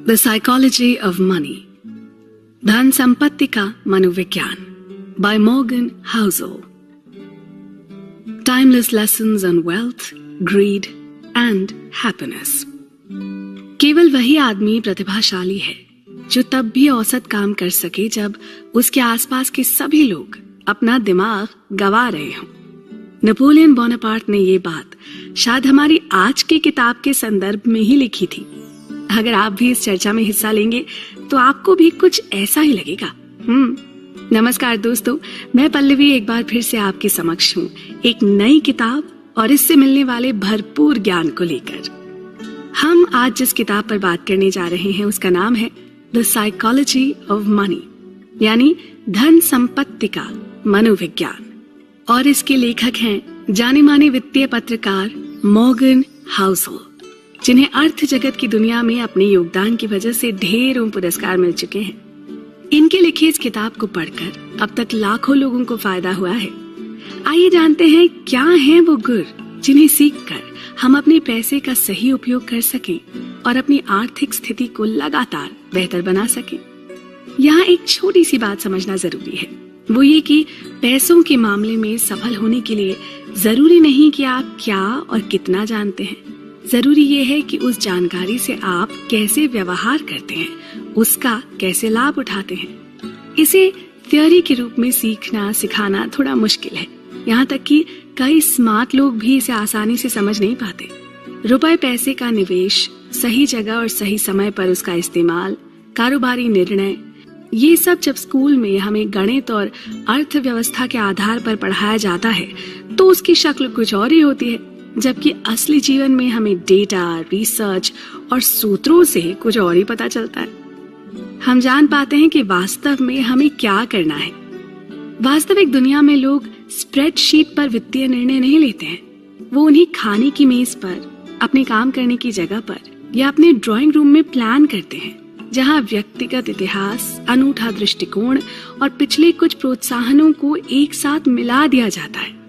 The psychology of money, धन संपत्ति का मनोविज्ञान, bye Morgan Housel. Timeless lessons on wealth, grid and happiness. केवल वही आदमी प्रतिभाशाली है जो तब भी औसत काम कर सके जब उसके आसपास के सभी लोग अपना दिमाग गवा रहे हों। नेपोलियन बोनापार्ट ने ये बात शायद हमारी आज की किताब के संदर्भ में ही लिखी थी। अगर आप भी इस चर्चा में हिस्सा लेंगे तो आपको भी कुछ ऐसा ही लगेगा। नमस्कार दोस्तों, मैं पल्लवी एक बार फिर से आपके समक्ष हूँ एक नई किताब और इससे मिलने वाले भरपूर ज्ञान को लेकर। हम आज जिस किताब पर बात करने जा रहे हैं उसका नाम है द साइकोलॉजी ऑफ मनी, यानी धन संपत्ति का मनोविज्ञान। और इसके लेखक हैं जाने माने वित्तीय पत्रकार मॉर्गन हाउसल, जिन्हें अर्थ जगत की दुनिया में अपने योगदान की वजह से ढेरों पुरस्कार मिल चुके हैं। इनके लिखे इस किताब को पढ़कर अब तक लाखों लोगों को फायदा हुआ है। आइए जानते हैं क्या हैं वो गुर जिन्हें सीखकर हम अपने पैसे का सही उपयोग कर सकें और अपनी आर्थिक स्थिति को लगातार बेहतर बना सकें। यहाँ एक छोटी सी बात समझना जरूरी है, वो ये कि पैसों के मामले में सफल होने के लिए जरूरी नहीं कि आप क्या और कितना जानते हैं। जरूरी ये है कि उस जानकारी से आप कैसे व्यवहार करते हैं, उसका कैसे लाभ उठाते हैं। इसे थ्योरी के रूप में सीखना सिखाना थोड़ा मुश्किल है, यहाँ तक कि कई स्मार्ट लोग भी इसे आसानी से समझ नहीं पाते। रुपए पैसे का निवेश, सही जगह और सही समय पर उसका इस्तेमाल, कारोबारी निर्णय, ये सब जब स्कूल में हमें गणित और अर्थव्यवस्था के आधार पर पढ़ाया जाता है तो उसकी शक्ल कुछ और ही होती है, जबकि असली जीवन में हमें डेटा, रिसर्च और सूत्रों से कुछ और ही पता चलता है। हम जान पाते हैं कि वास्तव में हमें क्या करना है। वास्तविक दुनिया में लोग स्प्रेडशीट पर वित्तीय निर्णय नहीं लेते हैं। वो उन्हें खाने की मेज पर, अपने काम करने की जगह पर या अपने ड्राइंग रूम में प्लान करते हैं, जहां व्यक्तिगत इतिहास, अनूठा दृष्टिकोण और पिछले कुछ प्रोत्साहनों को एक साथ मिला दिया जाता है।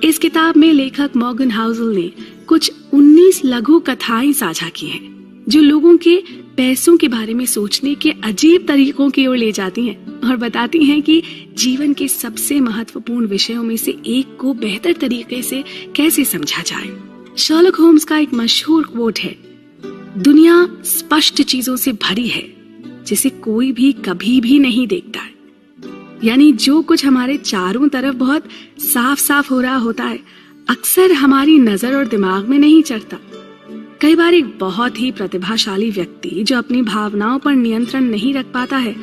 इस किताब में लेखक मॉर्गन हाउसल ने कुछ 19 लघु कथाएं साझा की हैं, जो लोगों के पैसों के बारे में सोचने के अजीब तरीकों की ओर ले जाती हैं और बताती हैं कि जीवन के सबसे महत्वपूर्ण विषयों में से एक को बेहतर तरीके से कैसे समझा जाए। शर्लक होम्स का एक मशहूर कोट है, दुनिया स्पष्ट चीजों से भरी है जिसे कोई भी कभी भी नहीं देखता है। यानी जो कुछ हमारे चारों तरफ बहुत साफ साफ हो रहा होता है, अक्सर हमारी नजर और दिमाग में नहीं चढ़ता। कई बार एक बहुत ही प्रतिभाशाली व्यक्ति जो अपनी भावनाओं पर नियंत्रण नहीं रख पाता है,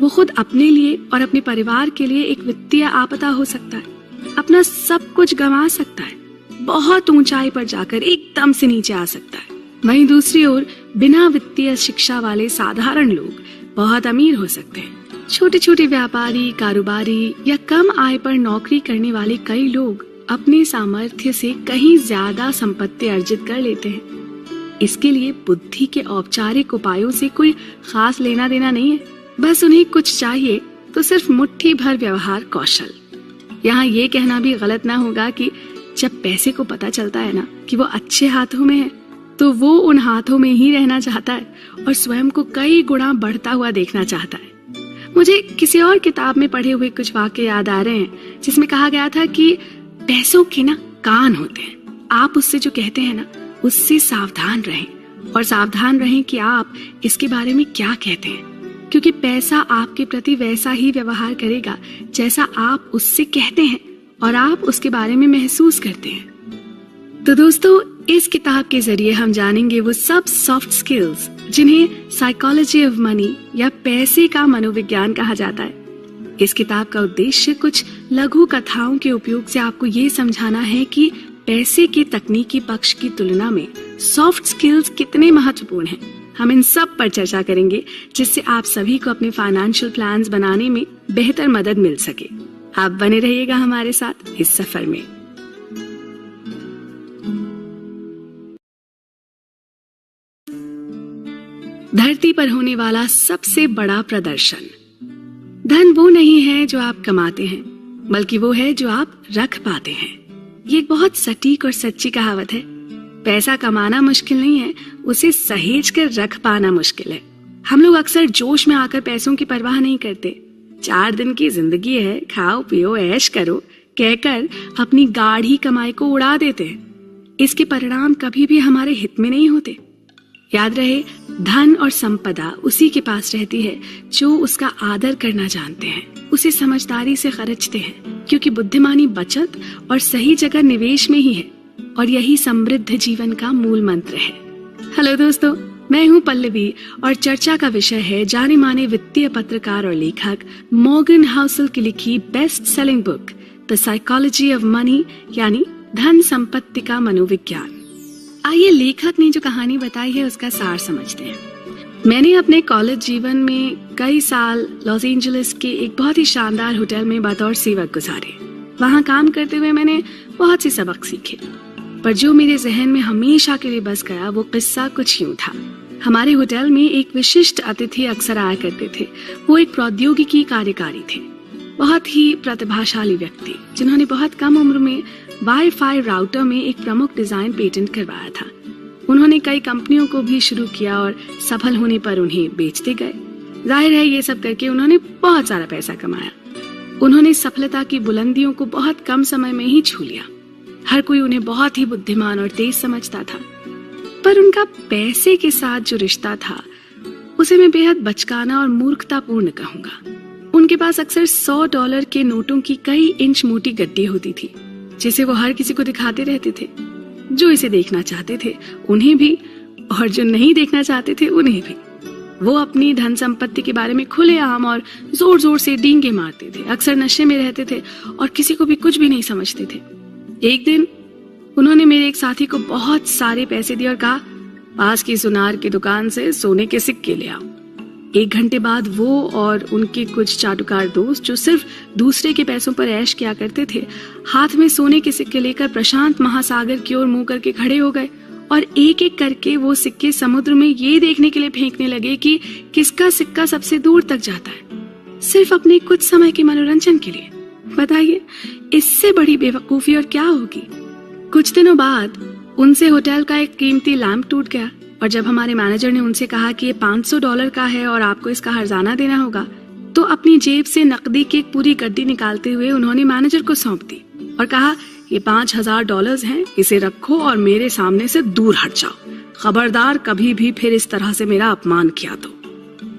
वो खुद अपने लिए और अपने परिवार के लिए एक वित्तीय आपदा हो सकता है। अपना सब कुछ गंवा सकता है, बहुत ऊंचाई पर जाकर एकदम से नीचे आ सकता है। वहीं दूसरी ओर बिना वित्तीय शिक्षा वाले साधारण लोग बहुत अमीर हो सकते हैं। छोटे छोटे व्यापारी, कारोबारी या कम आय पर नौकरी करने वाले कई लोग अपने सामर्थ्य से कहीं ज्यादा संपत्ति अर्जित कर लेते हैं। इसके लिए बुद्धि के औपचारिक उपायों से कोई खास लेना देना नहीं है, बस उन्हें कुछ चाहिए तो सिर्फ मुट्ठी भर व्यवहार कौशल। यहाँ ये कहना भी गलत ना होगा कि जब पैसे को पता चलता है ना कि वो अच्छे हाथों में है, तो वो उन हाथों में ही रहना चाहता है और स्वयं को कई गुना बढ़ता हुआ देखना चाहता है। मुझे किसी और किताब में पढ़े हुए कुछ वाक्य याद आ रहे हैं, जिसमें कहा गया था कि पैसों के ना कान होते हैं, आप उससे जो कहते हैं ना उससे सावधान रहें, और सावधान रहें कि आप इसके बारे में क्या कहते हैं, क्योंकि पैसा आपके प्रति वैसा ही व्यवहार करेगा जैसा आप उससे कहते हैं और आप उसके बारे में महसूस करते हैं। तो दोस्तों, इस किताब के जरिए हम जानेंगे वो सब सॉफ्ट स्किल्स जिन्हें साइकोलॉजी ऑफ मनी या पैसे का मनोविज्ञान कहा जाता है। इस किताब का उद्देश्य कुछ लघु कथाओं के उपयोग से आपको ये समझाना है कि पैसे के तकनीकी पक्ष की तुलना में सॉफ्ट स्किल्स कितने महत्वपूर्ण हैं। हम इन सब पर चर्चा करेंगे, जिससे आप सभी को अपने फाइनेंशियल प्लान्स बनाने में बेहतर मदद मिल सके। आप बने रहिएगा हमारे साथ इस सफर में। धरती पर होने वाला सबसे बड़ा प्रदर्शन, धन वो नहीं है जो आप कमाते हैं, बल्कि वो है जो आप रख पाते हैं। ये एक बहुत सटीक और सच्ची कहावत है। पैसा कमाना मुश्किल नहीं है, उसे सहेज कर रख पाना मुश्किल है। हम लोग अक्सर जोश में आकर पैसों की परवाह नहीं करते। 4 दिन की जिंदगी है, खाओ पियो ऐश करो कहकर अपनी गाढ़ी कमाई को उड़ा देते हैं। इसके परिणाम कभी भी हमारे हित में नहीं होते। याद रहे, धन और संपदा उसी के पास रहती है जो उसका आदर करना जानते हैं, उसे समझदारी से खर्चते हैं, क्योंकि बुद्धिमानी बचत और सही जगह निवेश में ही है, और यही समृद्ध जीवन का मूल मंत्र है। हेलो दोस्तों, मैं हूं पल्लवी और चर्चा का विषय है जाने माने वित्तीय पत्रकार और लेखक मॉर्गन हाउसल की लिखी best selling book the psychology of money, यानी धन संपत्ति का मनोविज्ञान। आइए लेखक ने जो कहानी बताई है उसका सार समझते हैं। मैंने अपने कॉलेज जीवन में कई साल लॉस एंजलिस के एक बहुत ही शानदार होटल में बतौर सेवक गुजारे। वहाँ काम करते हुए मैंने बहुत से सबक सीखे, पर जो मेरे जहन में हमेशा के लिए बस गया वो किस्सा कुछ यूं था। हमारे होटल में एक विशिष्ट अतिथि अक्सर आया करते थे। वो एक प्रौद्योगिकी कार्यकारी थे, बहुत ही प्रतिभाशाली व्यक्ति जिन्होंने बहुत कम उम्र में वाईफाई राउटर में एक प्रमुख डिजाइन पेटेंट करवाया था। उन्होंने कई कंपनियों को भी शुरू किया और सफल होने पर उन्हें बेचते गए। जाहिर है ये सब करके उन्होंने बहुत सारा पैसा कमाया। उन्होंने सफलता की बुलंदियों को बहुत कम समय में ही छू लिया। हर कोई उन्हें बहुत ही बुद्धिमान और तेज समझता था, पर उनका पैसे के साथ जो रिश्ता था उसे मैं बेहद बचकाना और मूर्खतापूर्ण कहूंगा। उनके पास अक्सर $100 के नोटों की कई इंच मोटी गड्डी होती थी, जिसे वो हर किसी को दिखाते रहते थे। जो इसे देखना चाहते थे उन्हें भी, और जो नहीं देखना चाहते थे उन्हें भी। वो अपनी धन संपत्ति के बारे में खुलेआम और जोर जोर से डींगे मारते थे। अक्सर नशे में रहते थे और किसी को भी कुछ भी नहीं समझते थे। एक दिन उन्होंने मेरे एक साथी को बहुत सारे पैसे दिए और कहा, पास की सुनार की दुकान से सोने के सिक्के ले आओ। 1 घंटे बाद वो और उनके कुछ चाटुकार दोस्त, जो सिर्फ दूसरे के पैसों पर ऐश किया करते थे, हाथ में सोने के सिक्के लेकर प्रशांत महासागर की ओर मुंह करके खड़े हो गए और एक एक करके वो सिक्के समुद्र में ये देखने के लिए फेंकने लगे कि किसका सिक्का सबसे दूर तक जाता है, सिर्फ अपने कुछ समय के मनोरंजन के लिए। बताइए, इससे बड़ी बेवकूफी और क्या होगी। कुछ दिनों बाद उनसे होटल का एक कीमती लैंप टूट गया, और जब हमारे मैनेजर ने उनसे कहा कि ये $500 का है और आपको इसका हर्जाना देना होगा, तो अपनी जेब से नकदी की एक पूरी गड्डी निकालते हुए उन्होंने मैनेजर को सौंप दी और कहा, ये $5000 हैं, इसे रखो और मेरे सामने से दूर हट जाओ। खबरदार कभी भी फिर इस तरह से मेरा अपमान किया तो।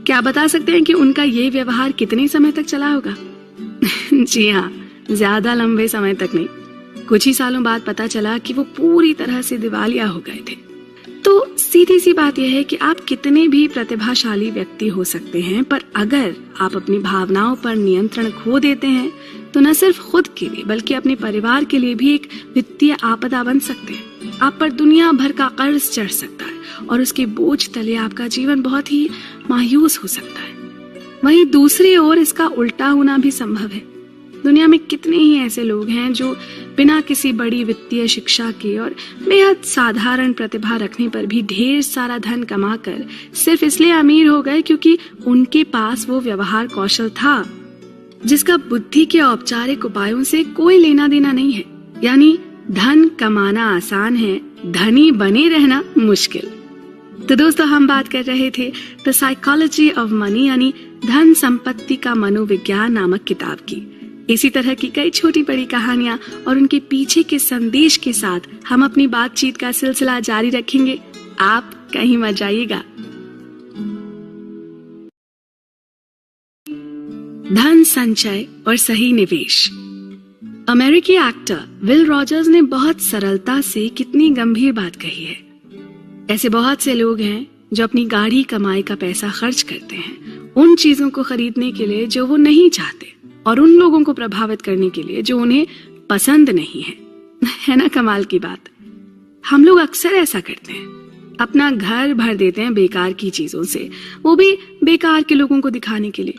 क्या बता सकते हैं कि उनका ये व्यवहार कितने समय तक चला होगा? जी हाँ, ज्यादा लंबे समय तक नहीं। कुछ ही सालों बाद पता चला कि वो पूरी तरह से दिवालिया हो गए थे। तो सीधी सी बात यह है कि आप कितने भी प्रतिभाशाली व्यक्ति हो सकते हैं, पर अगर आप अपनी भावनाओं पर नियंत्रण खो देते हैं तो न सिर्फ खुद के लिए बल्कि अपने परिवार के लिए भी एक वित्तीय आपदा बन सकते हैं। आप पर दुनिया भर का कर्ज चढ़ सकता है और उसके बोझ तले आपका जीवन बहुत ही मायूस हो सकता है। वहीं दूसरी ओर इसका उल्टा होना भी संभव है। दुनिया में कितने ही ऐसे लोग हैं जो बिना किसी बड़ी वित्तीय शिक्षा के और बेहद साधारण प्रतिभा रखने पर भी ढेर सारा धन कमाकर सिर्फ इसलिए अमीर हो गए क्योंकि उनके पास वो व्यवहार कौशल था जिसका बुद्धि के औपचारिक उपायों से कोई लेना देना नहीं है। यानी धन कमाना आसान है, धनी बने रहना मुश्किल। तो दोस्तों, हम बात कर रहे थे द साइकोलॉजी ऑफ मनी, यानी धन संपत्ति का मनोविज्ञान नामक किताब की। इसी तरह की कई छोटी बड़ी कहानियां और उनके पीछे के संदेश के साथ हम अपनी बातचीत का सिलसिला जारी रखेंगे। आप कहीं मत जाइएगा। धन संचय और सही निवेश। अमेरिकी एक्टर विल रॉजर्स ने बहुत सरलता से कितनी गंभीर बात कही है। ऐसे बहुत से लोग हैं जो अपनी गाढ़ी कमाई का पैसा खर्च करते हैं उन चीजों को खरीदने के लिए जो वो नहीं चाहते, और उन लोगों को प्रभावित करने के लिए जो उन्हें पसंद नहीं है ना कमाल की बात। हम लोग अक्सर ऐसा करते हैं, अपना घर भर देते हैं बेकार की चीजों से, वो भी बेकार के लोगों को दिखाने के लिए।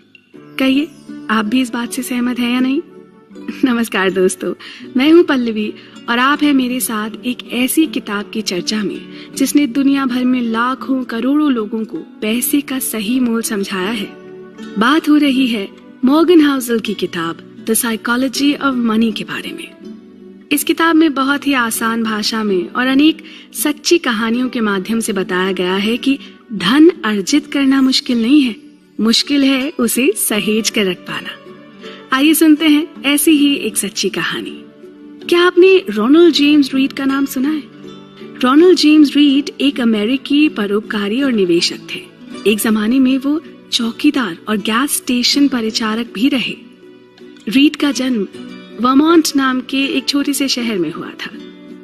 कहिए, आप भी इस बात से सहमत हैं या नहीं? नमस्कार दोस्तों, मैं हूं पल्लवी और आप हैं मेरे साथ एक ऐसी किताब की चर्चा में जिसने दुनिया भर में लाखों करोड़ों लोगों को पैसे का सही मोल समझाया है। बात हो रही है मॉर्गन हाउसल की किताब द साइकोलॉजी ऑफ मनी के बारे में। इस किताब में बहुत ही आसान भाषा में और अनेक सच्ची कहानियों के माध्यम से बताया गया है कि धन अर्जित करना मुश्किल नहीं है, मुश्किल है उसे सहेज कर रख पाना। आइए सुनते हैं ऐसी ही एक सच्ची कहानी। क्या आपने रोनाल्ड जेम्स रीड का नाम सुना है? रोनाल्ड जेम्स रीड एक अमेरिकी परोपकारी और निवेशक थे। एक जमाने में वो चौकीदार और गैस स्टेशन परिचारक भी रहे। रीड का जन्म वर्मोंट नाम के एक छोटे से शहर में हुआ था।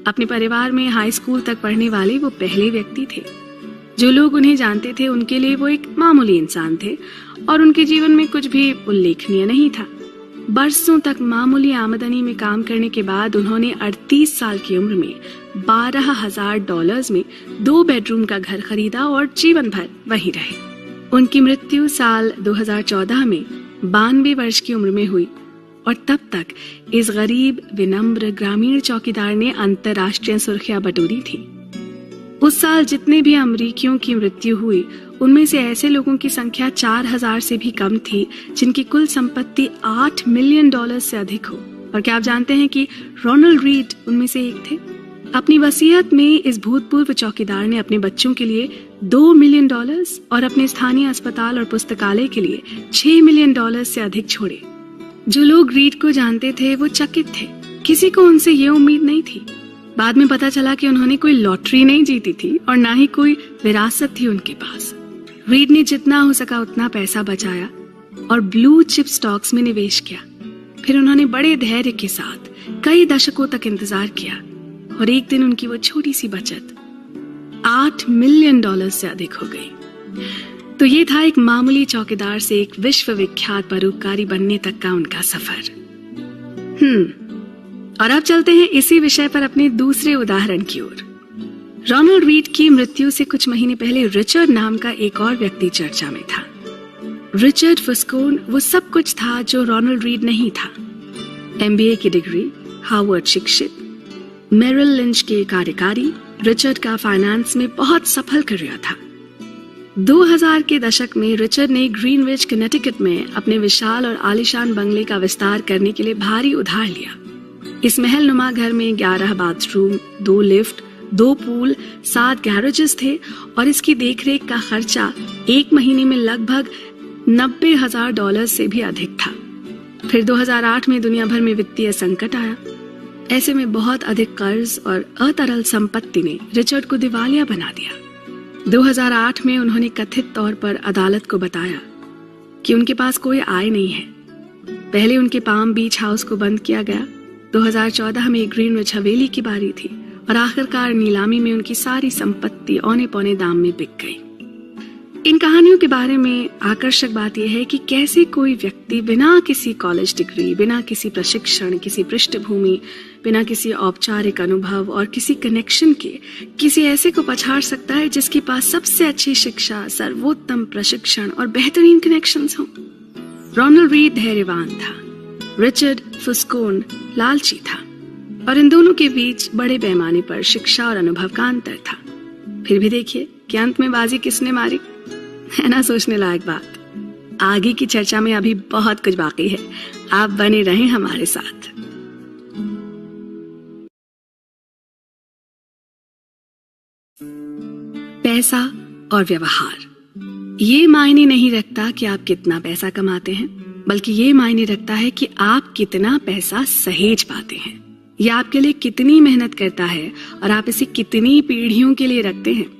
अपने परिवार में हाई स्कूल तक पढ़ने वाले वो पहले व्यक्ति थे। जो लोग उन्हें जानते थे उनके लिए वो एक मामूली इंसान थे और उनके जीवन में कुछ भी उल्लेखनीय नहीं था। बरसों तक मामूली आमदनी में काम करने के बाद उन्होंने 38 साल की उम्र में $12,000 में 2 बेडरूम का घर खरीदा और जीवन भर वहीं रहे। उनकी मृत्यु साल 2014 में 92 वर्ष की उम्र में हुई और तब तक इस गरीब विनम्र ग्रामीण चौकीदार ने अंतर्राष्ट्रीय सुर्खियां बटोरी थी। उस साल जितने भी अमेरिकियों की मृत्यु हुई उनमें से ऐसे लोगों की संख्या 4,000 से भी कम थी जिनकी कुल संपत्ति $8 मिलियन से अधिक हो। और क्या आप जानते हैं कि रोनाल्ड रीड उनमें से एक थे? अपनी वसीयत में इस भूतपूर्व चौकीदार ने अपने बच्चों के लिए $2 मिलियन और अपने स्थानीय अस्पताल और पुस्तकालय के लिए $6 मिलियन से अधिक छोड़े। जो लोग रीड को जानते थे वो चकित थे। किसी को उनसे ये उम्मीद नहीं थी। बाद में पता चला कि उन्होंने कोई लॉटरी नहीं जीती थी और ना ही कोई विरासत थी उनके पास। रीड ने जितना हो सका उतना पैसा बचाया और ब्लू चिप स्टॉक्स में निवेश किया। फिर उन्होंने बड़े धैर्य के साथ कई दशकों तक इंतजार किया और एक दिन उनकी वो छोटी सी बचत $8 मिलियन से अधिक हो गई। तो ये था एक मामूली चौकीदार से एक विश्वविख्यात परोपकारी बनने तक का उनका सफर। और अब चलते हैं इसी विषय पर अपने दूसरे उदाहरण की ओर। रोनाल्ड रीड की मृत्यु से कुछ महीने पहले रिचर्ड नाम का एक और व्यक्ति चर्चा में था। रिचर्ड फस्कोन वो सब कुछ था जो रोनाल्ड रीड नहीं था। MBA की डिग्री, हार्वर्ड शिक्षित, मेरिल लिंच के कार्यकारी, रिचर्ड का फाइनेंस में बहुत सफल करियर था। 2000 के दशक में रिचर्ड ने ग्रीनविच कनेटिकट में अपने विशाल और आलीशान बंगले का विस्तार करने के लिए भारी उधार लिया। इस महल नुमा घर में 11 बाथरूम, 2 लिफ्ट, 2 पूल, 7 गैरेजेस थे और इसकी देखरेख का खर्चा एक महीने में लगभग $90,000 से भी अधिक था। फिर 2008 में दुनिया भर में वित्तीय संकट आया। ऐसे में बहुत अधिक कर्ज और अतरल संपत्ति ने रिचर्ड को दिवालिया बना दिया। 2008 में उन्होंने कथित तौर पर अदालत को बताया कि उनके पास कोई आय नहीं है। पहले उनके पाम बीच हाउस को बंद किया गया। 2014 में ग्रीनविच हवेली की बारी थी और आखिरकार नीलामी में उनकी सारी संपत्ति औने पौने दाम में बिक गई। इन कहानियों के बारे में आकर्षक बात यह है कि कैसे कोई व्यक्ति बिना किसी कॉलेज डिग्री, बिना किसी प्रशिक्षण, किसी पृष्ठभूमि, बिना किसी औपचारिक अनुभव और किसी कनेक्शन के किसी ऐसे को पछाड़ सकता है जिसके पास सबसे अच्छी शिक्षा, सर्वोत्तम प्रशिक्षण और बेहतरीन कनेक्शंस हों। रोनाल्ड रीड धैर्यवान था, रिचर्ड फस्कोन लालची था और इन दोनों के बीच बड़े पैमाने पर शिक्षा और अनुभव का अंतर था। फिर भी देखिए कि अंत में बाजी किसने मारी, है ना सोचने लायक बात। आगे की चर्चा में अभी बहुत कुछ बाकी है, आप बने रहें हमारे साथ। पैसा और व्यवहार ये मायने नहीं रखता कि आप कितना पैसा कमाते हैं, बल्कि ये मायने रखता है कि आप कितना पैसा सहेज पाते हैं। यह आपके लिए कितनी मेहनत करता है और आप इसे कितनी पीढ़ियों के लिए रखते हैं।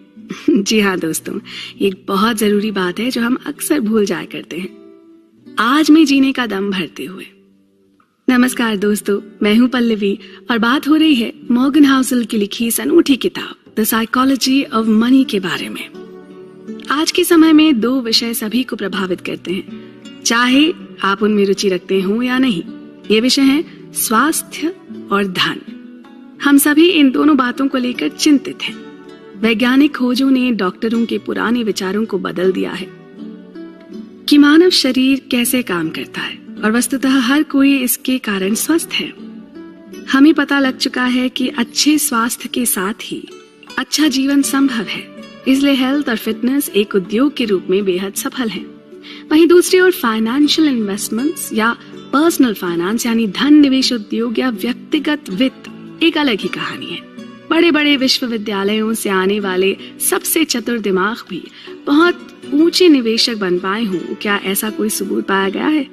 जी हाँ दोस्तों, एक बहुत जरूरी बात है जो हम अक्सर भूल जाया करते हैं, आज में जीने का दम भरते हुए। नमस्कार दोस्तों, मैं हूँ पल्लवी और बात हो रही है मॉर्गन हाउसल की लिखी इस अनूठी किताब द साइकोलॉजी ऑफ मनी के बारे में। आज के समय में 2 विषय सभी को प्रभावित करते हैं, चाहे आप उनमें रुचि रखते हो या नहीं। ये विषय है स्वास्थ्य और धन। हम सभी इन दोनों बातों को लेकर चिंतित हैं। वैज्ञानिक खोजों ने डॉक्टरों के पुराने विचारों को बदल दिया है कि मानव शरीर कैसे काम करता है और वस्तुतः हर कोई इसके कारण स्वस्थ है। हमें पता लग चुका है कि अच्छे स्वास्थ्य के साथ ही अच्छा जीवन संभव है, इसलिए हेल्थ और फिटनेस एक उद्योग के रूप में बेहद सफल है। वहीं दूसरी ओर फाइनेंशियल इन्वेस्टमेंट्स या पर्सनल फाइनेंस यानी धन निवेश उद्योग या व्यक्तिगत वित्त एक अलग ही कहानी है। बड़े बड़े विश्वविद्यालयों से आने वाले सबसे चतुर दिमाग भी बहुत ऊंचे निवेशक बन पाए हों, क्या ऐसा कोई सबूत पाया गया है?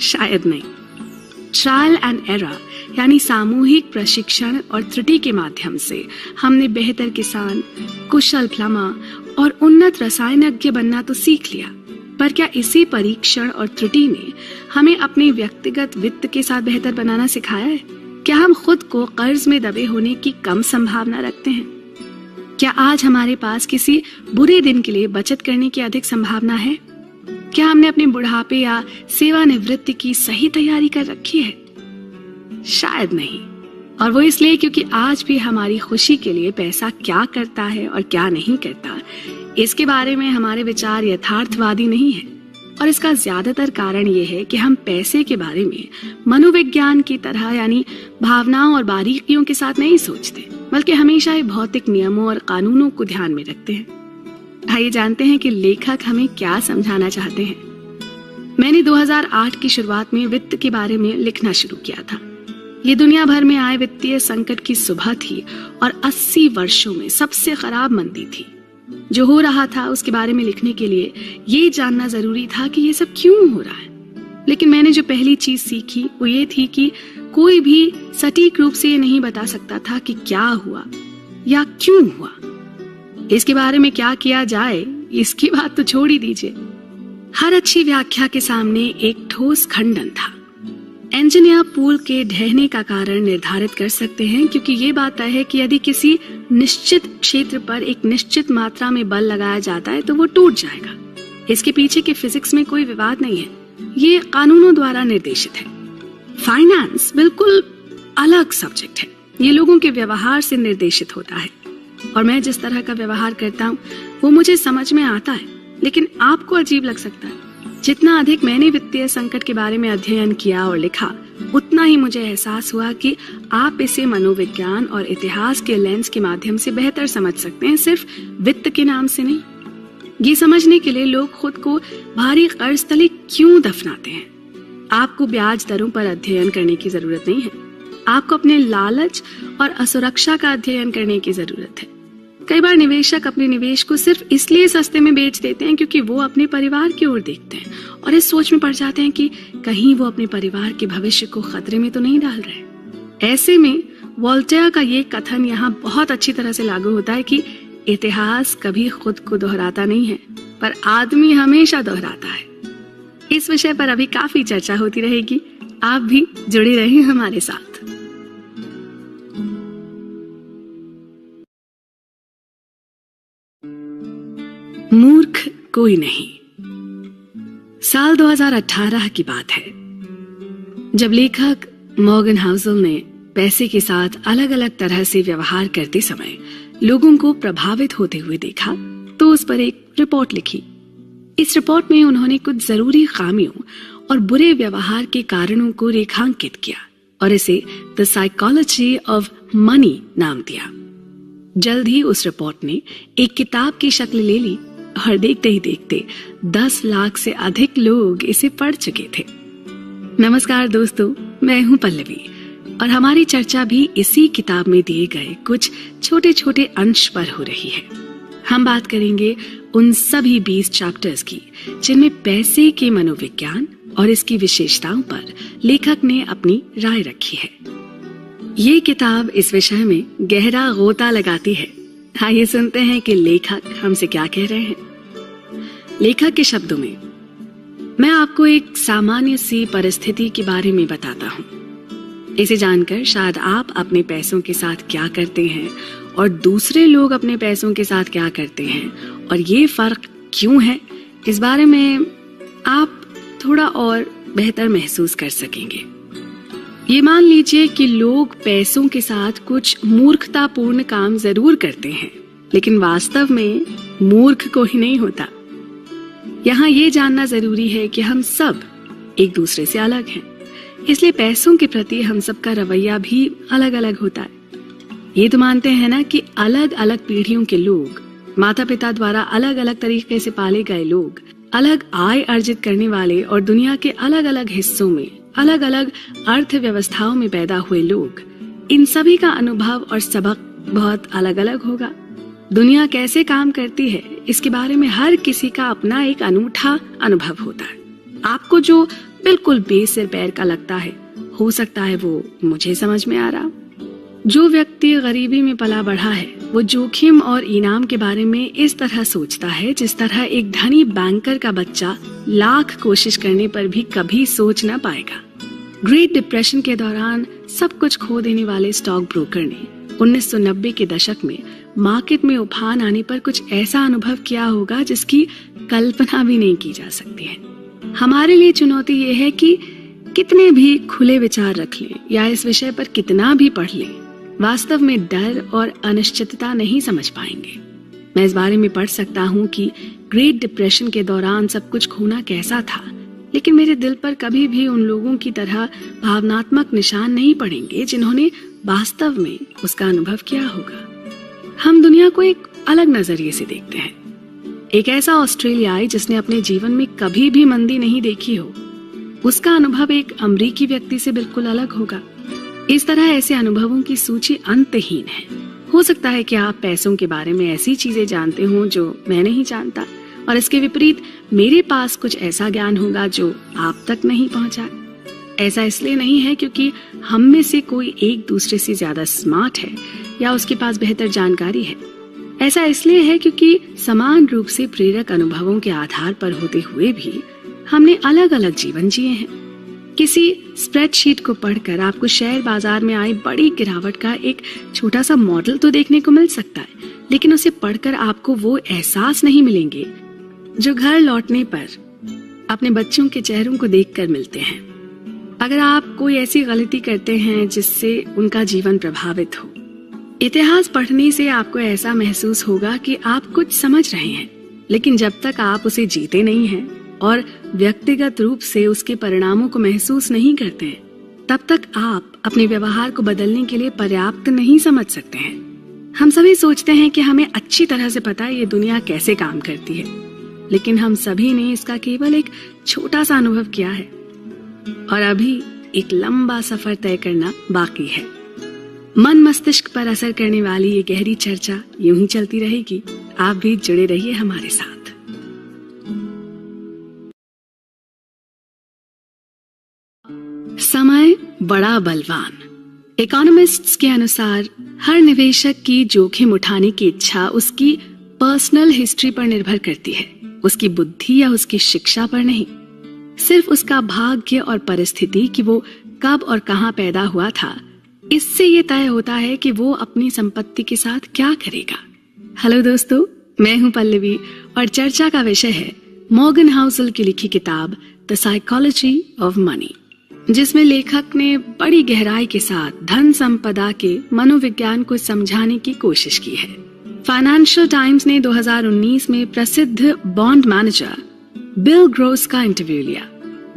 शायद नहीं। ट्रायल एंड एरर यानी सामूहिक प्रशिक्षण और त्रुटि के माध्यम से हमने बेहतर किसान, कुशल प्लम्बर और उन्नत रसायनज्ञ बनना तो सीख लिया, पर क्या इसी परीक्षण और त्रुटि ने हमें अपने व्यक्तिगत वित्त के साथ बेहतर बनाना सिखाया है? क्या हम खुद को कर्ज में दबे होने की कम संभावना रखते हैं? क्या आज हमारे पास किसी बुरे दिन के लिए बचत करने की अधिक संभावना है? क्या हमने अपने बुढ़ापे या सेवानिवृत्ति की सही तैयारी कर रखी है? शायद नहीं। और वो इसलिए क्योंकि आज भी हमारी खुशी के लिए पैसा क्या करता है और क्या नहीं करता, इसके बारे में हमारे विचार यथार्थवादी नहीं है। और इसका ज्यादातर कारण ये है कि हम पैसे के बारे में मनोविज्ञान की तरह यानी भावनाओं और बारीकियों के साथ नहीं सोचते, बल्कि हमेशा ही भौतिक नियमों और कानूनों को ध्यान में रखते हैं। आइए जानते हैं कि लेखक हमें क्या समझाना चाहते हैं। मैंने 2008 की शुरुआत में वित्त के बारे में लिखना शुरू किया था। ये दुनिया भर में आए वित्तीय संकट की सुबह थी और 80 वर्षों में सबसे खराब मंदी थी। जो हो रहा था उसके बारे में लिखने के लिए ये जानना जरूरी था कि ये सब क्यों हो रहा है। लेकिन मैंने जो पहली चीज सीखी वो ये थी कि कोई भी सटीक रूप से ये नहीं बता सकता था कि क्या हुआ या क्यों हुआ। इसके बारे में क्या किया जाए इसकी बात तो छोड़ ही दीजिए। हर अच्छी व्याख्या के सामने एक ठोस खंडन था। इंजीनियर पुल के ढहने का कारण निर्धारित कर सकते हैं, क्योंकि ये बात तय है कि यदि किसी निश्चित क्षेत्र पर एक निश्चित मात्रा में बल लगाया जाता है तो वो टूट जाएगा। इसके पीछे के फिजिक्स में कोई विवाद नहीं है, ये कानूनों द्वारा निर्देशित है। फाइनेंस बिल्कुल अलग सब्जेक्ट है, ये लोगों के व्यवहार से निर्देशित होता है। और मैं जिस तरह का व्यवहार करता हूँ वो मुझे समझ में आता है, लेकिन आपको अजीब लग सकता है। जितना अधिक मैंने वित्तीय संकट के बारे में अध्ययन किया और लिखा, उतना ही मुझे एहसास हुआ कि आप इसे मनोविज्ञान और इतिहास के लेंस के माध्यम से बेहतर समझ सकते हैं, सिर्फ वित्त के नाम से नहीं। ये समझने के लिए लोग खुद को भारी कर्ज तले क्यों दफनाते हैं। आपको ब्याज दरों पर अध्ययन करने की जरूरत नहीं है, आपको अपने लालच और असुरक्षा का अध्ययन करने की जरूरत है। कई बार निवेशक अपने निवेश को सिर्फ इसलिए सस्ते में बेच देते हैं क्योंकि वो अपने परिवार की ओर देखते हैं और इस सोच में पड़ जाते हैं कि कहीं वो अपने परिवार के भविष्य को खतरे में तो नहीं डाल रहे। ऐसे में वोल्टेयर का ये कथन यहाँ बहुत अच्छी तरह से लागू होता है कि इतिहास कभी खुद को दोहराता नहीं है, पर आदमी हमेशा दोहराता है। इस विषय पर अभी काफी चर्चा होती रहेगी, आप भी जुड़े रहें हमारे साथ। मूर्ख कोई नहीं। साल 2018 की बात है, जब लेखक मॉर्गन हाउसल ने पैसे के साथ अलग अलग तरह से व्यवहार करते समय लोगों को प्रभावित होते हुए देखा, तो उस पर एक रिपोर्ट लिखी। इस रिपोर्ट में उन्होंने कुछ जरूरी खामियों और बुरे व्यवहार के कारणों को रेखांकित किया और इसे द साइकोलॉजी ऑफ मनी नाम दिया। जल्द ही उस रिपोर्ट ने एक किताब की शक्ल ले ली और देखते ही देखते 10 लाख से अधिक लोग इसे पढ़ चुके थे। नमस्कार दोस्तों, मैं हूं पल्लवी और हमारी चर्चा भी इसी किताब में दिए गए कुछ छोटे छोटे अंश पर हो रही है। हम बात करेंगे उन सभी 20 चैप्टर्स की जिनमें पैसे के मनोविज्ञान और इसकी विशेषताओं पर लेखक ने अपनी राय रखी है। ये किताब इस विषय में गहरा गोता लगाती है। आइए सुनते हैं कि लेखक हमसे क्या कह रहे हैं। लेखक के शब्दों में, मैं आपको एक सामान्य सी परिस्थिति के बारे में बताता हूँ। इसे जानकर शायद आप अपने पैसों के साथ क्या करते हैं और दूसरे लोग अपने पैसों के साथ क्या करते हैं और ये फर्क क्यों है, इस बारे में आप थोड़ा और बेहतर महसूस कर सकेंगे। ये मान लीजिए कि लोग पैसों के साथ कुछ मूर्खतापूर्ण काम जरूर करते हैं, लेकिन वास्तव में मूर्ख कोई नहीं होता। यहाँ ये जानना जरूरी है कि हम सब एक दूसरे से अलग हैं, इसलिए पैसों के प्रति हम सबका रवैया भी अलग अलग होता है। ये तो मानते हैं ना कि अलग अलग पीढ़ियों के लोग, माता पिता द्वारा अलग अलग तरीके से पाले गए लोग, अलग आय अर्जित करने वाले और दुनिया के अलग अलग हिस्सों में अलग अलग अर्थव्यवस्थाओं में पैदा हुए लोग, इन सभी का अनुभव और सबक बहुत अलग अलग होगा। दुनिया कैसे काम करती है, इसके बारे में हर किसी का अपना एक अनूठा अनुभव होता है। आपको जो बिल्कुल बेसिर पैर का लगता है, हो सकता है वो मुझे समझ में आ रहा। जो व्यक्ति गरीबी में पला बढ़ा है, वो जोखिम और इनाम के बारे में इस तरह सोचता है जिस तरह एक धनी बैंकर का बच्चा लाख कोशिश करने पर भी कभी सोच न पाएगा। ग्रेट डिप्रेशन के दौरान सब कुछ खो देने वाले स्टॉक ब्रोकर ने 1990 के दशक में मार्केट में उफान आने पर कुछ ऐसा अनुभव किया होगा जिसकी कल्पना भी नहीं की जा सकती है। हमारे लिए चुनौती ये है कि कितने भी खुले विचार रख लें या इस विषय पर कितना भी पढ़ लें, वास्तव में डर और अनिश्चितता नहीं समझ पाएंगे। मैं इस बारे में पढ़ सकता हूँ कि ग्रेट डिप्रेशन के दौरान सब कुछ खोना कैसा था, लेकिन मेरे दिल पर कभी भी उन लोगों की तरह भावनात्मक निशान नहीं पड़ेंगे जिन्होंने वास्तव में उसका अनुभव किया होगा। हम दुनिया को एक अलग नजरिए से देखते हैं। एक ऐसा ऑस्ट्रेलियाई जिसने अपने जीवन में कभी भी मंदी नहीं देखी हो, उसका अनुभव एक अमेरिकी व्यक्ति से बिल्कुल अलग होगा। इस तरह ऐसे अनुभवों की सूची अंतहीन है। हो सकता है कि आप पैसों के बारे में ऐसी चीजें जानते हो जो मैं नहीं जानता, और इसके विपरीत मेरे पास कुछ ऐसा ज्ञान होगा जो आप तक नहीं पहुंचा। ऐसा इसलिए नहीं है क्योंकि हम में से कोई एक दूसरे से ज्यादा स्मार्ट है या उसके पास बेहतर जानकारी है। ऐसा इसलिए है क्योंकि समान रूप से प्रेरक अनुभवों के आधार पर होते हुए भी हमने अलग अलग जीवन जिए हैं। किसी स्प्रेडशीट को पढ़कर आपको शेयर बाजार में आई बड़ी गिरावट का एक छोटा सा मॉडल तो देखने को मिल सकता है, लेकिन उसे पढ़कर आपको वो एहसास नहीं मिलेंगे जो घर लौटने पर अपने बच्चों के चेहरों को देखकर मिलते हैं। अगर आप कोई ऐसी गलती करते हैं जिससे उनका जीवन प्रभावित हो, इतिहास पढ़ने से आपको ऐसा महसूस होगा कि आप कुछ समझ रहे हैं, लेकिन जब तक आप उसे जीते नहीं हैं और व्यक्तिगत रूप से उसके परिणामों को महसूस नहीं करते हैं, तब तक आप अपने व्यवहार को बदलने के लिए पर्याप्त नहीं समझ सकते हैं। हम सभी सोचते हैं कि हमें अच्छी तरह से पता है ये दुनिया कैसे काम करती है, लेकिन हम सभी ने इसका केवल एक छोटा सा अनुभव किया है और अभी एक लंबा सफर तय करना बाकी है। मन मस्तिष्क पर असर करने वाली ये गहरी चर्चा यूं ही चलती रहेगी। आप भी जुड़े रहिए हमारे साथ। समय बड़ा बलवान। इकोनॉमिस्ट्स के अनुसार हर निवेशक की जोखिम उठाने की इच्छा उसकी पर्सनल हिस्ट्री पर निर्भर करती है, उसकी बुद्धि या उसकी शिक्षा पर नहीं। सिर्फ उसका भाग्य और परिस्थिति कि वो कब और कहां पैदा हुआ था, इससे ये तय होता है कि वो अपनी संपत्ति के साथ क्या करेगा। हेलो दोस्तों, मैं हूं पल्लवी और चर्चा का विषय है मॉर्गन हाउसल की लिखी किताब द साइकोलॉजी ऑफ मनी, जिसमें लेखक ने बड़ी गहराई के साथ धन संपदा के मनोविज्ञान को समझाने की कोशिश की है। फाइनेंशियल टाइम्स ने 2019 में प्रसिद्ध बॉन्ड मैनेजर बिल ग्रोस का इंटरव्यू लिया।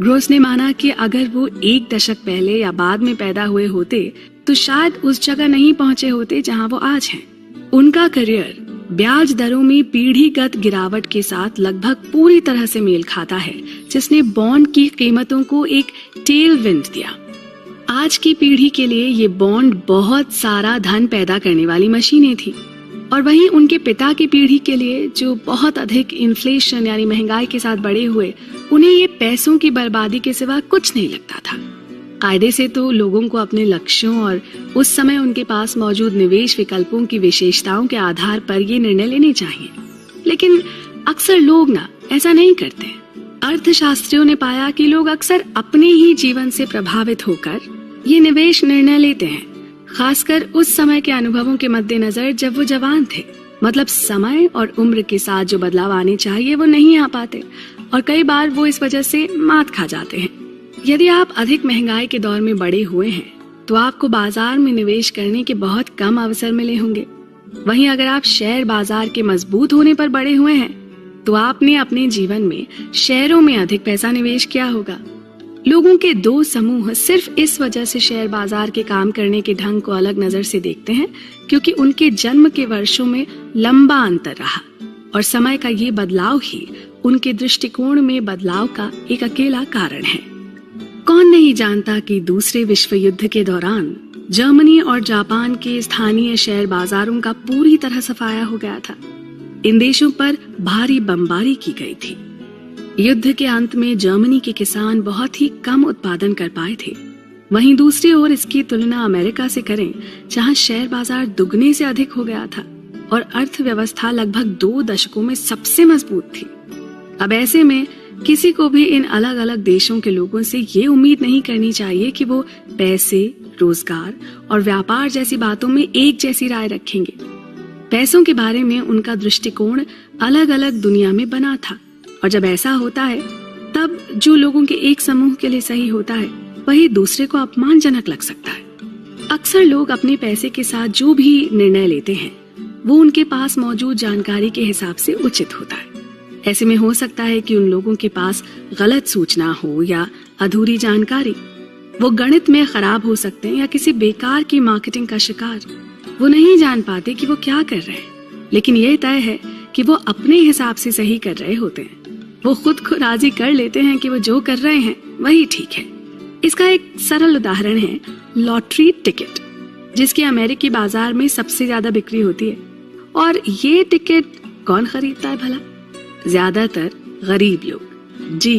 ग्रोस ने माना कि अगर वो एक दशक पहले या बाद में पैदा हुए होते तो शायद उस जगह नहीं पहुंचे होते जहां वो आज हैं। उनका करियर ब्याज दरों में पीढ़ीगत गिरावट के साथ लगभग पूरी तरह से मेल खाता है, जिसने बॉन्ड की कीमतों को एक टेल विंड दिया। आज की पीढ़ी के लिए ये बॉन्ड बहुत सारा धन पैदा करने वाली मशीनें थी, और वहीं उनके पिता की पीढ़ी के लिए जो बहुत अधिक इन्फ्लेशन यानी महंगाई के साथ बड़े हुए, उन्हें ये पैसों की बर्बादी के सिवा कुछ नहीं लगता था। कायदे से तो लोगों को अपने लक्ष्यों और उस समय उनके पास मौजूद निवेश विकल्पों की विशेषताओं के आधार पर ये निर्णय लेने चाहिए, लेकिन अक्सर लोग ना ऐसा नहीं करते। अर्थशास्त्रियों ने पाया कि लोग अक्सर अपने ही जीवन से प्रभावित होकर ये निवेश निर्णय लेते हैं, खासकर उस समय के अनुभवों के मद्देनजर जब वो जवान थे। मतलब समय और उम्र के साथ जो बदलाव आने चाहिए वो नहीं आ पाते, और कई बार वो इस वजह से मात खा जाते हैं। यदि आप अधिक महंगाई के दौर में बड़े हुए हैं तो आपको बाजार में निवेश करने के बहुत कम अवसर मिले होंगे। वहीं अगर आप शेयर बाजार के मजबूत होने पर बड़े हुए हैं तो आपने अपने जीवन में शेयरों में अधिक पैसा निवेश किया होगा। लोगों के दो समूह सिर्फ इस वजह से शेयर बाजार के काम करने के ढंग को अलग नजर से देखते हैं क्योंकि उनके जन्म के वर्षों में लंबा अंतर रहा, और समय का ये बदलाव ही उनके दृष्टिकोण में बदलाव का एक अकेला कारण है। कौन नहीं जानता कि दूसरे विश्व युद्ध के दौरान जर्मनी और जापान के स्थानीय शेयर बाजारों का पूरी तरह सफाया हो गया था। इन देशों पर भारी बमबारी की गई थी। युद्ध के अंत में जर्मनी के किसान बहुत ही कम उत्पादन कर पाए थे। वहीं दूसरी ओर इसकी तुलना अमेरिका से करें, जहां शेयर बाजार दुगने से अधिक हो गया था और अर्थव्यवस्था लगभग 2 दशकों में सबसे मजबूत थी। अब ऐसे में किसी को भी इन अलग अलग देशों के लोगों से ये उम्मीद नहीं करनी चाहिए कि वो पैसे, रोजगार और व्यापार जैसी बातों में एक जैसी राय रखेंगे। पैसों के बारे में उनका दृष्टिकोण अलग अलग दुनिया में बना था, और जब ऐसा होता है तब जो लोगों के एक समूह के लिए सही होता है वही दूसरे को अपमानजनक लग सकता है। अक्सर लोग अपने पैसे के साथ जो भी निर्णय लेते हैं वो उनके पास मौजूद जानकारी के हिसाब से उचित होता है। ऐसे में हो सकता है कि उन लोगों के पास गलत सूचना हो या अधूरी जानकारी। वो गणित में खराब हो सकते हैं या किसी बेकार की मार्केटिंग का शिकार। वो नहीं जान पाते कि वो क्या कर रहे हैं, लेकिन ये तय है कि वो अपने हिसाब से सही कर रहे होते हैं। वो खुद को राजी कर लेते हैं कि वो जो कर रहे हैं वही ठीक है। इसका एक सरल उदाहरण है लॉटरी टिकट, जिसकी अमेरिकी बाजार में सबसे ज्यादा बिक्री होती है। और ये टिकट कौन खरीदता है भला? ज्यादातर गरीब लोग। जी,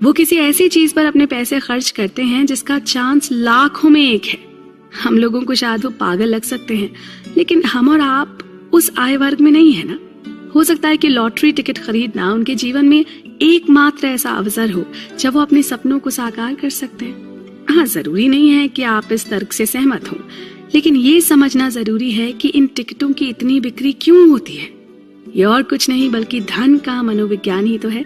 वो किसी ऐसी चीज पर अपने पैसे खर्च करते हैं जिसका चांस लाखों में एक है। हम लोगों को शायद वो पागल लग सकते हैं, लेकिन हम और आप उस आय वर्ग में नहीं है ना। हो सकता है कि लॉटरी टिकट खरीदना उनके जीवन में एकमात्र ऐसा अवसर हो जब वो अपने सपनों को साकार कर सकते हैं। हाँ, जरूरी नहीं है कि आप इस तर्क से सहमत हों, लेकिन ये समझना जरूरी है कि इन टिकटों की इतनी बिक्री क्यों होती है। ये और कुछ नहीं बल्कि धन का मनोविज्ञान ही तो है।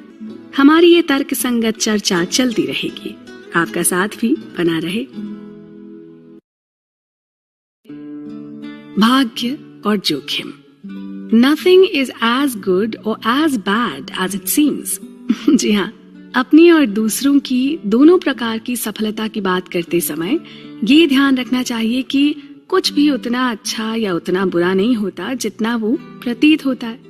हमारी ये तर्क संगत चर्चा चलती रहेगी। आपका साथ भी बना रहे। भाग्य और जोखिम। Nothing is as good or as bad as it seems. जी हाँ, अपनी और दूसरों की दोनों प्रकार की सफलता की बात करते समय ये ध्यान रखना चाहिए कि कुछ भी उतना अच्छा या उतना बुरा नहीं होता जितना वो प्रतीत होता है।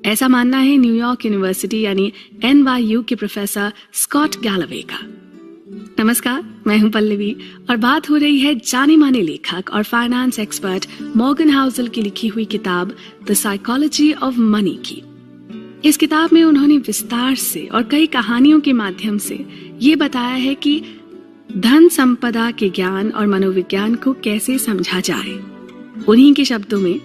ऐसा मानना है न्यूयॉर्क यूनिवर्सिटी यानी NYU के प्रोफेसर स्कॉट गैलवे का। नमस्कार, मैं हूं पल्लवी और बात हो रही है जाने माने लेखक और फाइनेंस एक्सपर्ट मॉर्गन हाउसल की लिखी हुई किताब द साइकोलॉजी ऑफ मनी की। इस किताब में उन्होंने विस्तार से और कई कहानियों के माध्यम से ये बताया है कि धन संपदा के ज्ञान और मनोविज्ञान को कैसे समझा जाए। उन्हीं के शब्दों में,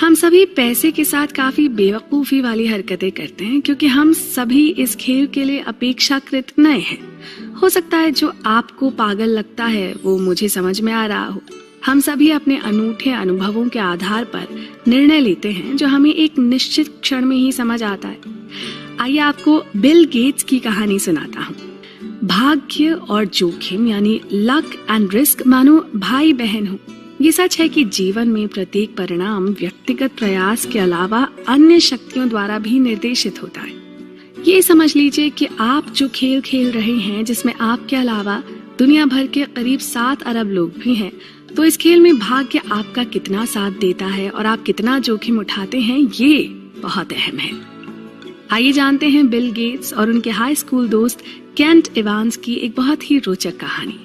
हम सभी पैसे के साथ काफी बेवकूफी वाली हरकतें करते हैं क्योंकि हम सभी इस खेल के लिए अपेक्षाकृत नए हैं। हो सकता है जो आपको पागल लगता है वो मुझे समझ में आ रहा हो। हम सभी अपने अनूठे अनुभवों के आधार पर निर्णय लेते हैं जो हमें एक निश्चित क्षण में ही समझ आता है। आइए आपको बिल गेट्स की कहानी सुनाता हूँ। भाग्य और जोखिम यानी लक एंड रिस्क मानो भाई बहन हो। ये सच है कि जीवन में प्रत्येक परिणाम व्यक्तिगत प्रयास के अलावा अन्य शक्तियों द्वारा भी निर्देशित होता है। ये समझ लीजिए कि आप जो खेल खेल रहे हैं जिसमें आपके अलावा दुनिया भर के करीब 7 अरब लोग भी हैं, तो इस खेल में भाग्य आपका कितना साथ देता है और आप कितना जोखिम उठाते हैं ये बहुत अहम है। आइए जानते हैं बिल गेट्स और उनके हाई स्कूल दोस्त केंट इवांस की एक बहुत ही रोचक कहानी।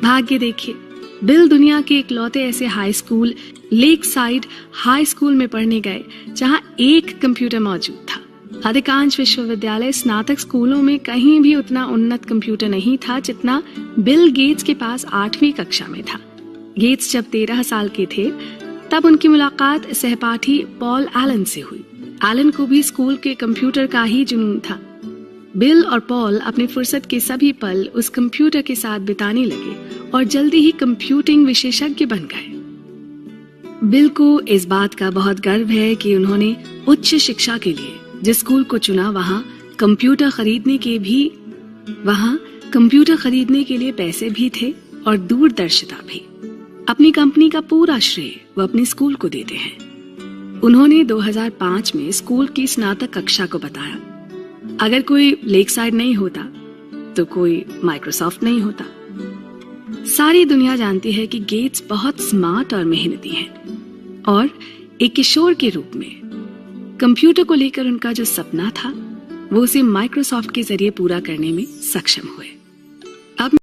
भाग्य देखिए, बिल दुनिया के इकलौते ऐसे high school lake side high school में पढ़ने गए जहां एक कंप्यूटर मौजूद था। अधिकांश विश्वविद्यालय स्नातक स्कूलों में कहीं भी उतना उन्नत कंप्यूटर नहीं था जितना बिल गेट्स के पास 8वीं कक्षा में था। गेट्स जब 13 साल के थे तब उनकी मुलाकात सहपाठी पॉल एलन से हुई। एलन को भी स्कूल के कंप्यूटर का ही जुनून था। बिल और पॉल अपनी फुर्सत के सभी पल उस कंप्यूटर के साथ बिताने लगे और जल्दी ही कंप्यूटिंग विशेषज्ञ बन गए। बिल को इस बात का बहुत गर्व है कि उन्होंने उच्च शिक्षा के लिए जिस स्कूल को चुना वहाँ कंप्यूटर खरीदने के लिए पैसे भी थे और दूरदर्शिता भी। अपनी कंपनी का पूरा श्रेय वो अपने स्कूल को देते हैं। उन्होंने 2005 में स्कूल की स्नातक कक्षा को बताया, अगर कोई लेक साइड नहीं होता तो कोई माइक्रोसॉफ्ट नहीं होता। सारी दुनिया जानती है कि गेट्स बहुत स्मार्ट और मेहनती हैं और एक किशोर के रूप में कंप्यूटर को लेकर उनका जो सपना था वो उसे माइक्रोसॉफ्ट के जरिए पूरा करने में सक्षम हुए।